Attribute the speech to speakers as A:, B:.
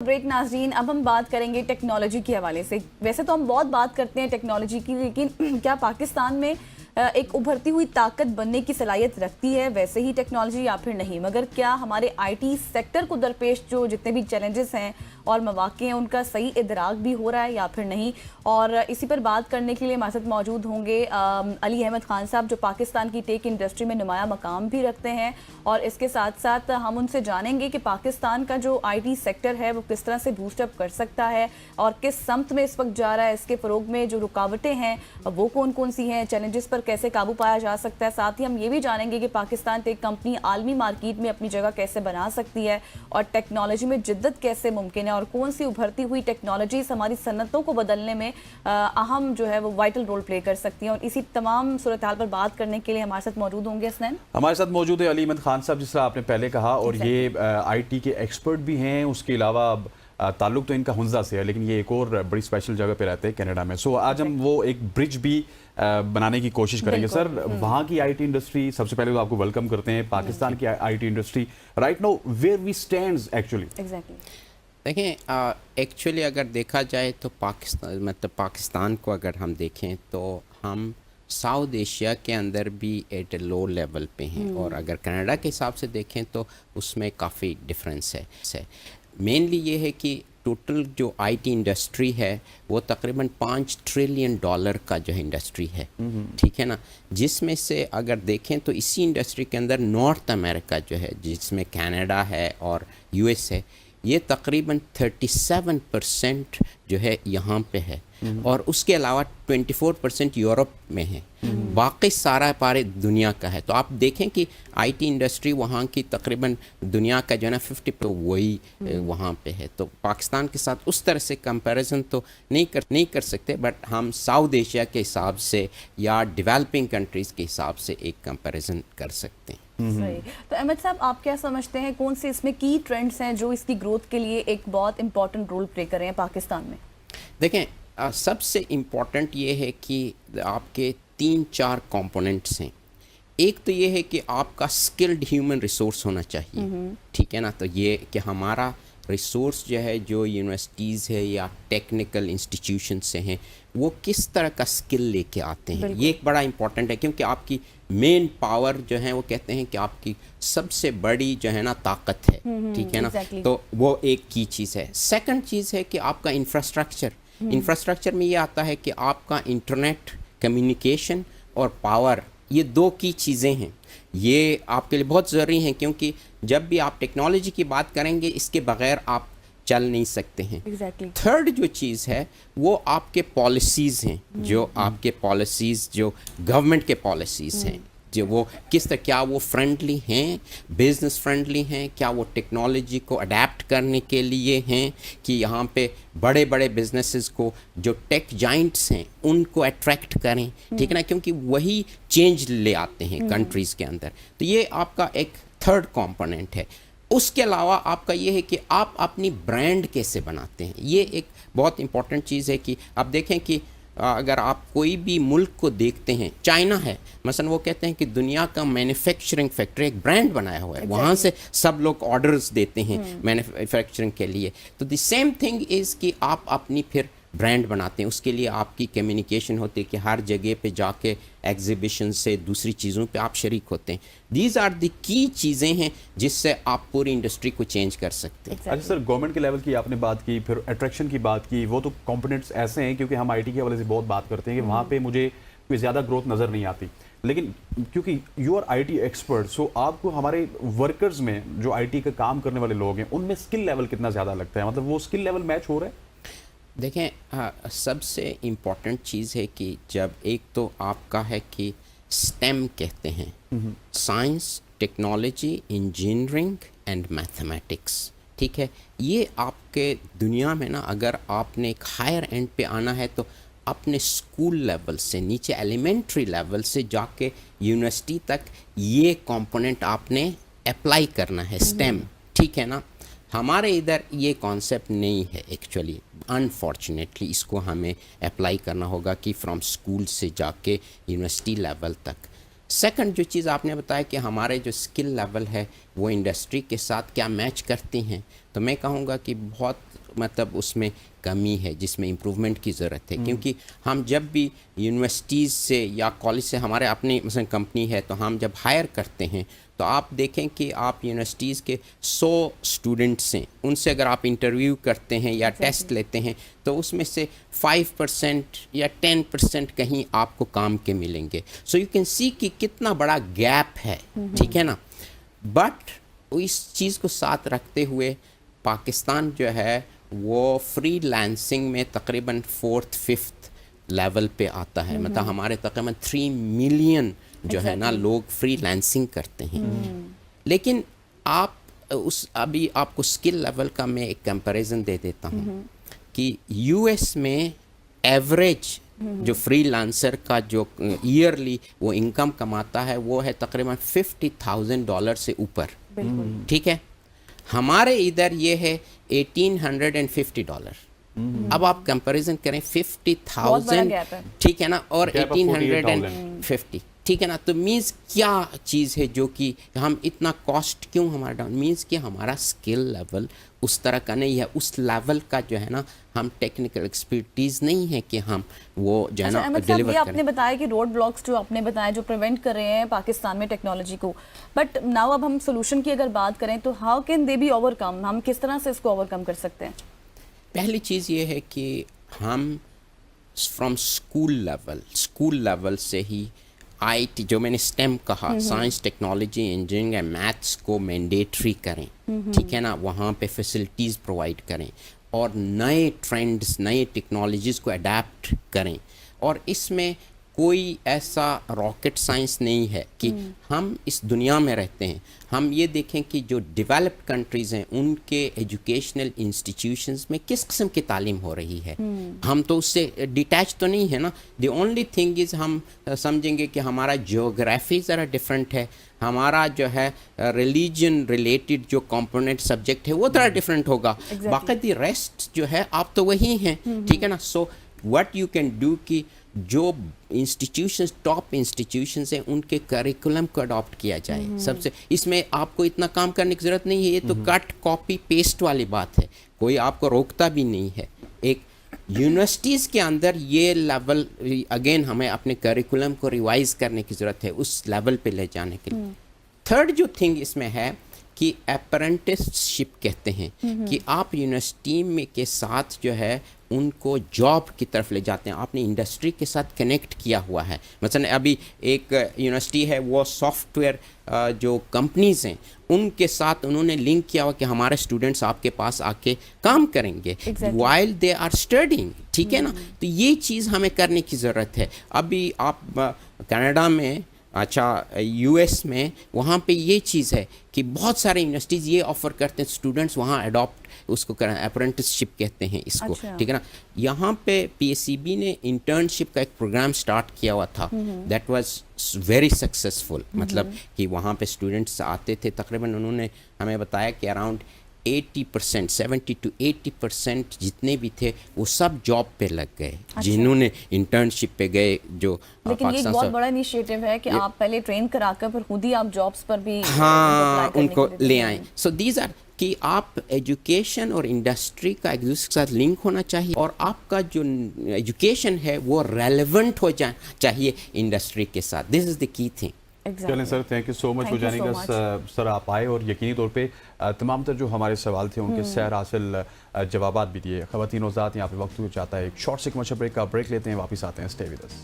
A: Break ناظرین، اب ہم بات کریں گے ٹیکنالوجی کے حوالے سے. ویسے تو ہم بہت بات کرتے ہیں ٹیکنالوجی کی، لیکن کیا پاکستان میں ایک ابھرتی ہوئی طاقت بننے کی صلاحیت رکھتی ہے ویسے ہی ٹیکنالوجی یا پھر نہیں؟ مگر کیا ہمارے آئی ٹی سیکٹر کو درپیش جو جتنے بھی چیلنجز ہیں اور مواقع ہیں ان کا صحیح ادراک بھی ہو رہا ہے یا پھر نہیں؟ اور اسی پر بات کرنے کے لیے ہمارے ساتھ موجود ہوں گے علی احمد خان صاحب، جو پاکستان کی ٹیک انڈسٹری میں نمایاں مقام بھی رکھتے ہیں، اور اس کے ساتھ ساتھ ہم ان سے جانیں گے کہ پاکستان کا جو آئی ٹی سیکٹر ہے وہ کس طرح سے بوسٹ اپ کر سکتا ہے اور کس سمت میں اس وقت جا رہا ہے. اس کے فروغ میں جو رکاوٹیں ہیں وہ کون کون سی ہیں، چیلنجز پر کیسے قابو پایا جا سکتا ہے. ساتھ ہی ہم یہ بھی جانیں گے کہ پاکستان ٹیک کمپنی عالمی مارکیٹ میں اپنی جگہ کیسے بنا سکتی ہے اور ٹیکنالوجی میں جدت کیسے ممکن ہے، اور کون سی ابھرتی ہوئی ٹیکنالوجیز ہماری صنعتوں کو بدلنے میں اہم جو ہے وہ وائٹل رول پلے کر سکتی ہیں. اور اسی تمام صورتحال پر بات کرنے کے لیے ہمارے ساتھ موجود ہوں گے حسنین.
B: ہمارے ساتھ موجود ہے علی احمد خان صاحب، جس طرح آپ نے پہلے کہا، اور یہ آئی ٹی کے ایکسپرٹ بھی ہیں. اس کے علاوہ تعلق تو ان کا ہنزا سے ہے، لیکن یہ ایک اور بڑی اسپیشل جگہ پہ رہتے ہیں کینیڈا میں. سو آج ہم وہ ایک برج بھی بنانے کی کوشش کریں گے. سر، وہاں کی آئی ٹی انڈسٹری، سب سے پہلے تو آپ کو ویلکم کرتے ہیں. پاکستان کی I T industry right now where we stands actually.
C: دیکھیں، ایکچولی اگر دیکھا جائے تو پاکستان کو اگر ہم دیکھیں تو ہم ساؤتھ ایشیا کے اندر بھی ایٹ اے لو لیول پہ ہیں، اور اگر کینیڈا کے حساب سے دیکھیں تو اس میں کافی ڈفرینس ہے. مینلی یہ ہے کہ ٹوٹل جو آئی ٹی انڈسٹری ہے وہ تقریباً $5 ٹریلین کا جو ہے انڈسٹری ہے، ٹھیک ہے نا. جس میں سے اگر دیکھیں تو اسی انڈسٹری کے اندر نارتھ امریکہ جو ہے، جس میں کینیڈا ہے اور یو ایس ہے، یہ تقریباً 37% جو ہے یہاں پہ ہے، اور اس کے علاوہ 24% یورپ میں ہے. باقی سارا پارے دنیا کا ہے. تو آپ دیکھیں کہ آئی ٹی انڈسٹری وہاں کی تقریباً دنیا کا جو ہے نا 50% وہی وہاں پہ ہے. تو پاکستان کے ساتھ اس طرح سے کمپیریزن تو نہیں کر سکتے، بٹ ہم ساؤتھ ایشیا کے حساب سے یا ڈیولپنگ کنٹریز کے حساب سے ایک کمپیریزن کر سکتے ہیں.
A: صحیح. تو احمد صاحب، آپ کیا سمجھتے ہیں کون سے اس میں کی ٹرینڈز ہیں جو اس کی گروتھ کے لیے ایک بہت امپورٹنٹ رول پلے کر رہے ہیں پاکستان میں؟
C: دیکھیں، سب سے امپورٹنٹ یہ ہے کہ آپ کے 3-4 کمپوننٹس ہیں. ایک تو یہ ہے کہ آپ کا اسکلڈ ہیومن ریسورس ہونا چاہیے، ٹھیک ہے نا. تو یہ کہ ہمارا ریسورس جو ہے، جو یونیورسٹیز ہے یا ٹیکنیکل انسٹیٹیوشن سے ہیں، وہ کس طرح کا اسکل لے کے آتے ہیں. یہ ایک بڑا امپورٹنٹ ہے، کیونکہ آپ کی مین پاور جو ہے وہ کہتے ہیں کہ آپ کی سب سے بڑی جو ہے نا طاقت ہے، ٹھیک ہے نا. تو وہ ایک کی چیز ہے. سیکنڈ چیز ہے کہ آپ کا انفراسٹرکچر میں یہ آتا ہے کہ آپ کا انٹرنیٹ، کمیونیکیشن اور پاور، یہ 2 کی چیزیں ہیں. یہ آپ کے لیے بہت ضروری ہیں، کیونکہ جب بھی آپ ٹیکنالوجی کی بات کریں گے اس کے بغیر آپ چل نہیں سکتے ہیں. تھرڈ جو چیز ہے وہ آپ کے پالیسیز ہیں، جو آپ کے پالیسیز، جو گورنمنٹ کے پالیسیز ہیں، جو وہ کس طرح، کیا وہ فرینڈلی ہیں، بزنس فرینڈلی ہیں، کیا وہ ٹیکنالوجی کو اڈیپٹ کرنے کے لیے ہیں، کہ یہاں پہ بڑے بڑے بزنسز کو، جو ٹیک جائنٹس ہیں، ان کو اٹریکٹ کریں، ٹھیک ہے نا، کیونکہ وہی چینج لے آتے ہیں کنٹریز کے اندر. تو یہ آپ کا ایک تھرڈ کمپوننٹ ہے. اس کے علاوہ آپ کا یہ ہے کہ آپ اپنی برانڈ کیسے بناتے ہیں. یہ ایک بہت امپورٹنٹ چیز ہے کہ آپ دیکھیں کہ اگر آپ کوئی بھی ملک کو دیکھتے ہیں، چائنا ہے مثلا، وہ کہتے ہیں کہ دنیا کا مینوفیکچرنگ فیکٹری، ایک برانڈ بنایا ہوا ہے، وہاں سے سب لوگ آرڈرز دیتے ہیں مینوفیکچرنگ کے لیے. تو دی سیم تھنگ از کہ آپ اپنی پھر برانڈ بناتے ہیں. اس کے لیے آپ کی کمیونیکیشن ہوتی ہے کہ ہر جگہ پہ جا کے ایگزیبیشن سے دوسری چیزوں پہ آپ شریک ہوتے ہیں. دیز آر دی کی چیزیں ہیں جس سے آپ پوری انڈسٹری کو چینج کر سکتے ہیں.
B: اچھا سر، گورنمنٹ کے لیول کی آپ نے بات کی، پھر اٹریکشن کی بات کی. وہ تو کمپوننٹس ایسے ہیں، کیونکہ ہم آئی ٹی کے حوالے سے بہت بات کرتے ہیں کہ وہاں پہ مجھے کوئی زیادہ گروتھ نظر نہیں آتی. لیکن کیونکہ you are I T expert, so آپ کو ہمارے ورکرز میں جو آئی ٹی کا کام کرنے والے لوگ ہیں، ان میں اسکل لیول کتنا زیادہ لگتا ہے؟ مطلب وہ اسکل لیول میچ ہو رہا ہے؟
C: دیکھیں، سب سے امپورٹنٹ چیز ہے کہ جب ایک تو آپ کا ہے کہ STEM کہتے ہیں، science, technology, engineering and mathematics, ٹھیک ہے. یہ آپ کے دنیا میں نا، اگر آپ نے ایک ہائر اینڈ پہ آنا ہے تو اپنے اسکول لیول سے نیچے، ایلیمنٹری لیول سے جا کے یونیورسٹی تک یہ کمپوننٹ آپ نے اپلائی کرنا ہے، STEM، ٹھیک ہے نا. ہمارے ادھر یہ کانسیپٹ نہیں ہے ایکچولی. انفارچونیٹلی اس کو ہمیں اپلائی کرنا ہوگا کہ فرام اسکول سے جا کے یونیورسٹی لیول تک. سیکنڈ جو چیز آپ نے بتایا کہ ہمارے جو اسکل لیول ہے وہ انڈسٹری کے ساتھ کیا میچ کرتے ہیں، تو میں کہوں گا کہ بہت مطلب اس میں کمی ہے جس میں امپروومنٹ کی ضرورت ہے، کیونکہ ہم جب بھی یونیورسٹیز سے یا کالج سے ہمارے اپنی مثلا کمپنی ہے تو ہم جب ہائر کرتے ہیں تو آپ دیکھیں کہ آپ یونیورسٹیز کے 100 اسٹوڈنٹس ہیں، ان سے اگر آپ انٹرویو کرتے ہیں یا ٹیسٹ لیتے ہیں تو اس میں سے 5% یا 10% کہیں آپ کو کام کے ملیں گے. سو یو کین سی کہ کتنا بڑا گیپ ہے، ٹھیک ہے نا. بٹ اس چیز کو ساتھ رکھتے ہوئے پاکستان جو ہے وہ فری لانسنگ میں تقریباً 4th-5th لیول پہ آتا ہے، مطلب ہمارے تقریباً 3 ملین جو ہے نا لوگ فری لانسنگ کرتے ہیں. لیکن آپ ابھی آپ کو اسکل لیول کا میں ایک کمپیریزن دے دیتا ہوں کہ یو ایس میں ایوریج جو فری لانسر کا جو ایئرلی وہ انکم کماتا ہے وہ ہے تقریباً $50,000 سے اوپر، ٹھیک ہے. ہمارے ادھر یہ ہے $1,850. اب آپ کمپیریزن کریں 50,000 ٹھیک ہے نا اور 1,850 ٹھیک ہے نا، تو مینس کیا چیز ہے جو کہ ہم اتنا کاسٹ کیوں ہمارا ڈاؤن، مینس کہ ہمارا اسکل لیول اس طرح کا نہیں ہے، اس لیول کا جو ہے نا ہم ٹیکنیکل ایکسپرٹیز نہیں ہے کہ ہم وہ جو ہے نا ڈیلیور کریں.
A: آپ نے بتایا کہ روڈ بلاکس جو آپ نے بتایا جو پریونٹ کر رہے ہیں پاکستان میں ٹیکنالوجی کو، بٹ ناؤ اب ہم سولوشن کی اگر بات کریں تو how can they be overcome, ہم کس طرح سے اس کو اوور کم کر سکتے ہیں؟
C: پہلی چیز یہ ہے کہ ہم فرام اسکول لیول سے ہی آئی ٹی جو میں نے اسٹیم کہا science technology engineering and maths کو مینڈیٹری کریں، ٹھیک ہے نا، وہاں پہ فیسلٹیز پرووائڈ کریں اور نئے ٹرینڈز نئے ٹیکنالوجیز کو اڈیپٹ کریں. اور اس میں کوئی ایسا راکٹ سائنس نہیں ہے کہ ہم اس دنیا میں رہتے ہیں. ہم یہ دیکھیں کہ جو ڈیولپڈ کنٹریز ہیں ان کے ایجوکیشنل انسٹیٹیوشنز میں کس قسم کی تعلیم ہو رہی ہے، ہم تو اس سے ڈیٹیچ تو نہیں ہے نا. دی اونلی تھنگ از ہم سمجھیں گے کہ ہمارا جیوگرافی ذرا ڈفرینٹ ہے، ہمارا جو ہے ریلیجن ریلیٹڈ جو کمپوننٹ سبجیکٹ ہے وہ ذرا ڈفرینٹ ہوگا، باقی دی ریسٹ جو ہے آپ تو وہی ہیں، ٹھیک ہے نا. So what you can do کہ جو انسٹیٹیوشنز ٹاپ انسٹیٹیوشنز ہیں ان کے کریکولم کو اڈاپٹ کیا جائے. سب سے اس میں آپ کو اتنا کام کرنے کی ضرورت نہیں ہے، یہ تو کٹ کاپی پیسٹ والی بات ہے، کوئی آپ کو روکتا بھی نہیں ہے. ایک یونیورسٹیز کے اندر یہ لیول اگین ہمیں اپنے کریکولم کو ریوائز کرنے کی ضرورت ہے اس لیول پہ لے جانے کے لیے. تھرڈ جو تھنگ اس میں ہے کہ اپرینٹس شپ کہتے ہیں کہ آپ یونیورسٹی میں کے ساتھ جو ہے ان کو جاب کی طرف لے جاتے ہیں، آپ نے انڈسٹری کے ساتھ کنیکٹ کیا ہوا ہے. مثلا ابھی ایک یونیورسٹی ہے وہ سافٹ ویئر جو کمپنیز ہیں ان کے ساتھ انہوں نے لنک کیا ہوا کہ ہمارے اسٹوڈنٹس آپ کے پاس آ کے کام کریں گے وائل دے آر اسٹڈنگ، ٹھیک ہے نا. تو یہ چیز ہمیں کرنے کی ضرورت ہے. ابھی آپ کینیڈا میں اچھا یو ایس میں وہاں پہ یہ چیز ہے کہ بہت سارے یونیورسٹیز یہ آفر کرتے ہیں اسٹوڈنٹس وہاں اڈاپٹ اس کو کریں، اپرینٹس شپ کہتے ہیں اس کو، ٹھیک ہے نا. یہاں پہ پی ایس سی بی نے انٹرنشپ کا ایک پروگرام سٹارٹ کیا ہوا تھا، دیٹ واز ویری سکسیزفل. مطلب کہ وہاں پہ اسٹوڈنٹس آتے تھے، تقریباً انہوں نے ہمیں بتایا کہ اراؤنڈ 80% 70 to 80% جتنے بھی تھے وہ سب جاب پہ لگ گئے جنہوں نے انٹرنشپ پہ گئے. جو
A: لیکن یہ بہت بڑا انیشیٹو ہے کہ آپ پہلے ٹرین کرا کر پھر خود ہی آپ جابس پر بھی
C: ہاں ان کو لے آئیں. سو دیز آر کہ آپ ایجوکیشن اور انڈسٹری کا ایک دوسرے کے ساتھ لنک ہونا چاہیے اور آپ کا جو ایجوکیشن ہے وہ ریلیونٹ ہو چاہیے انڈسٹری کے ساتھ. دس از دی کی تھنگ.
B: چلیں sir, thank you so much for joining us. Sir آپ آئے اور یقینی طور پہ تمام تر جو ہمارے سوال تھے ان کے سیر حاصل جوابات بھی دیے. خواتین و حضرات یہاں پہ وقت ہو چاہتا ہے ایک شارٹ سے کمرشل بریک کا بریک لیتے ہیں، واپس آتے ہیں. Stay with us.